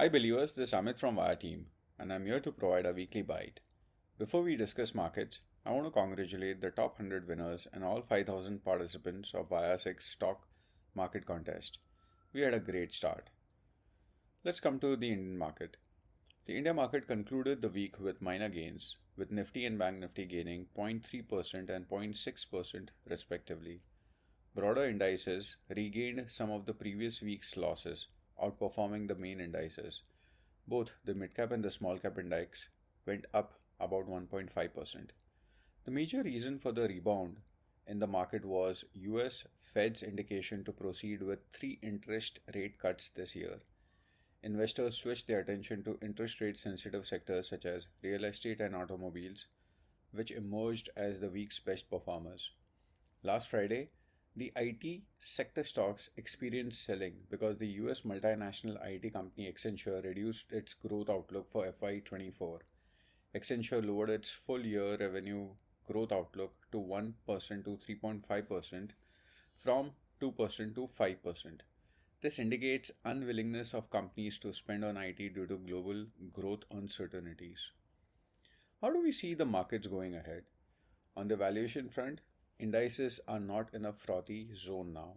Hi believers, this is Amit from Waya team, and I'm here to provide a weekly bite. Before we discuss markets, I want to congratulate the top 100 winners and all 5,000 participants of Waya 6 stock market contest. We had a great start. Let's come to the Indian market. The India market concluded the week with minor gains, with Nifty and Bank Nifty gaining 0.3% and 0.6% respectively. Broader indices regained some of the previous week's losses, outperforming the main indices. Both the mid-cap and the small-cap index went up about 1.5%. The major reason for the rebound in the market was US Fed's indication to proceed with three interest rate cuts this year. Investors switched their attention to interest rate sensitive sectors such as real estate and automobiles, which emerged as the week's best performers. Last Friday, the IT sector stocks experienced selling because the US multinational IT company Accenture reduced its growth outlook for FY24. Accenture lowered its full year revenue growth outlook to 1% to 3.5% from 2% to 5%. This indicates unwillingness of companies to spend on IT due to global growth uncertainties. How do we see the markets going ahead? On the valuation front, indices are not in a frothy zone now.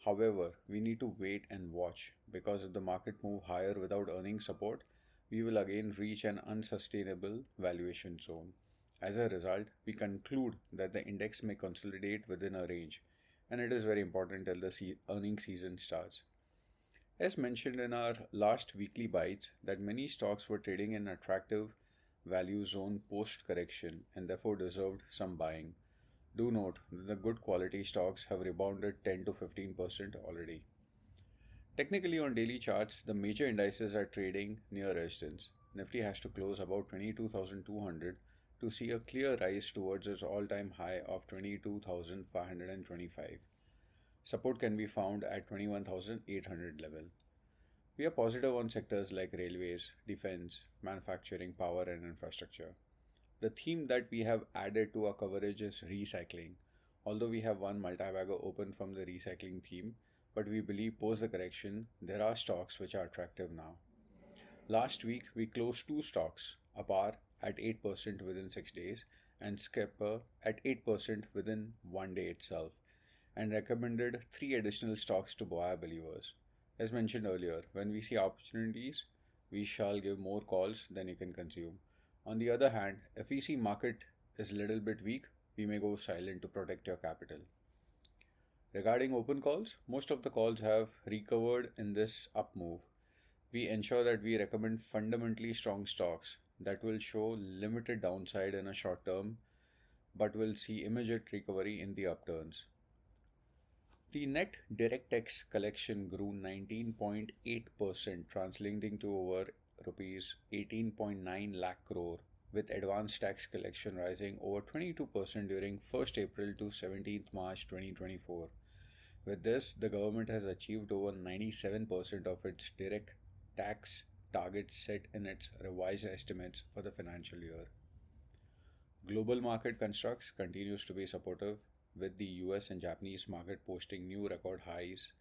However, we need to wait and watch because if the market move higher without earning support, we will again reach an unsustainable valuation zone. As a result, we conclude that the index may consolidate within a range, and it is very important till the earning season starts. As mentioned in our last weekly bites, that many stocks were trading in attractive value zone post correction and therefore deserved some buying. Do note that the good quality stocks have rebounded 10 to 15% already. Technically, on daily charts, the major indices are trading near resistance. Nifty has to close about 22,200 to see a clear rise towards its all time high of 22,525. Support can be found at 21,800 level. We are positive on sectors like railways, defense, manufacturing, power, and infrastructure. The theme that we have added to our coverage is recycling. Although we have one multi-bagger open from the recycling theme, but we believe post the correction, there are stocks which are attractive now. Last week, we closed two stocks, APAR at 8% within 6 days and Skipper at 8% within 1 day itself, and recommended three additional stocks to buyer believers. As mentioned earlier, when we see opportunities, we shall give more calls than you can consume. On the other hand, if we see market is a little bit weak, we may go silent to protect your capital. Regarding open calls, most of the calls have recovered in this up move. We ensure that we recommend fundamentally strong stocks that will show limited downside in a short term but will see immediate recovery in the upturns. The net direct tax collection grew 19.8%, translating to over rupees 18.9 lakh crore, with advanced tax collection rising over 22% during 1st April to 17th March 2024. With this, the government has achieved over 97% of its direct tax targets set in its revised estimates for the financial year. Global market constructs continues to be supportive, with the US and Japanese market posting new record highs.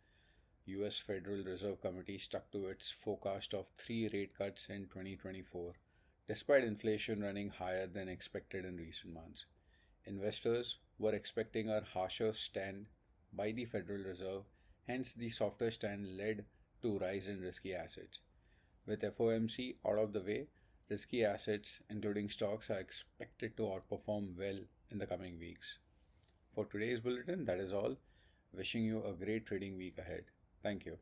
US Federal Reserve Committee stuck to its forecast of three rate cuts in 2024, despite inflation running higher than expected in recent months. Investors were expecting a harsher stand by the Federal Reserve, hence the softer stand led to rise in risky assets. With FOMC out of the way, risky assets, including stocks, are expected to outperform well in the coming weeks. For today's bulletin, that is all. Wishing you a great trading week ahead. Thank you.